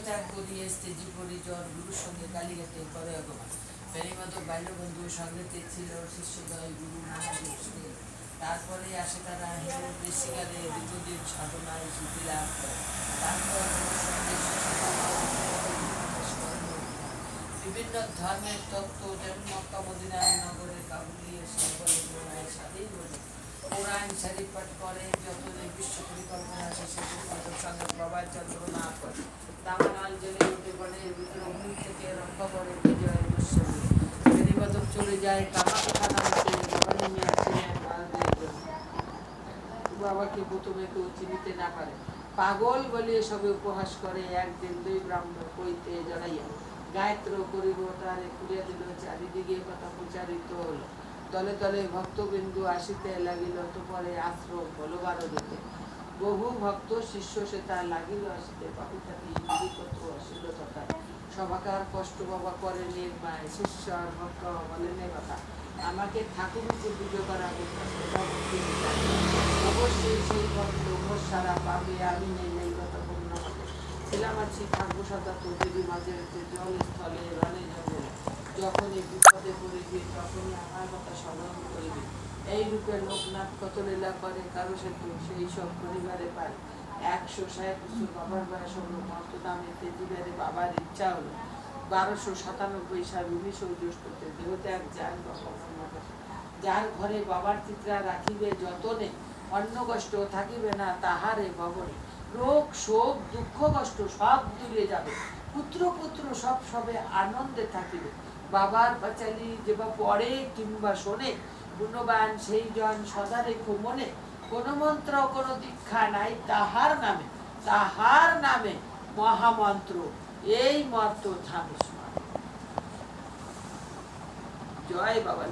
ত্যাগ করিয়ে স্টেজি পরিজন গুরুর সঙ্গে কালীঘাটে করে অগমন বেণীমাধব বাল্যবন্ধু সঙ্গেতে ছিল শিষ্যদয় গুরু মহাদেব শ্রী। তারপরে আসে তারা হিন্দু কৃষিকারে দীর্ঘদিন সাধনায় সিদ্ধি লাভ করে। তারপর গুরুর সঙ্গে বিভিন্ন ধর্মের তত্ত্ব যেমন মক্কা মদিনায় নগরের কাবুলিয়ে সকলে গোড়ায় সাথেই বলে কোরআন শরীফ পাঠ করে যতদিন বিশ্ব পরিকল্পনা শেষে গুরুমাধব সঙ্গে প্রবাদ চন্দ্র না করে দামানাল জেলে উঠে পড়ে ভিতরে অগ্নি থেকে রক্ষা করে বিজয় উৎসবে বেণীমাধব চলে যায় কামাখ্যা নামতে ভবানী মিয়া ছিলেন ভারতের জন্য। বাবাকে প্রথমে কেউ চিনিতে না পারে পাগল বলে সবে উপহাস করে একদিন দুই ব্রাহ্মণ কইতে জড়াইয়া গায়ত্র করিব তারে খুলিয়া দিল চারিদিকে কথা প্রচারিত হল তলে তলে ভক্তবিন্দু আসিতে লাগিল তো পরে আশ্রম বলবার দিতে বহু ভক্ত শিষ্য সে তার লাগিল আসিতে পাপিতাটি বিধিপত্র আসিল তথা সভাকার কষ্ট বাবা করে নির্মায় শিষ্য আর ভক্ত বলেন কথা আমাকে ঠাকুরকে পুজো করা অবশ্যই সেই ভক্ত সারা পাবে আমি নেই এই কথা পূর্ণ হবে ছিলাম আছি থাকবো সদা তো দেবী মাঝে জল স্থলে রণে জঙ্গলে যখনই বিপদে পড়িবি তখনই আমার কথা স্মরণ করিবি এই রূপে লোকনাথ কত লীলা করে কারো সেতু সেই সব পরিবারে পায় 160 বাবার বয়স হলো মর্তদামে তেজিবারে বাবার ইচ্ছা হলো 1297 সাল 19 জ্যৈষ্ঠতে দেহত্যাগ যান যার ঘরে বাবার চিত্রা রাখিবে যতনে অন্য কষ্ট থাকিবে না তাহারে ভবনে রোগ শোক দুঃখ কষ্ট সব দূরে যাবে পুত্র পুত্র সব সবে আনন্দে থাকিবে বাবার পাঁচালি যেবা পড়ে কিংবা শোনে গুণবান সেই জন সদা রেখো মনে কোন মন্ত্র কোন দীক্ষা নাই তাহার নামে মহামন্ত্র এই মন্ত্র ধামে জয় বাবা।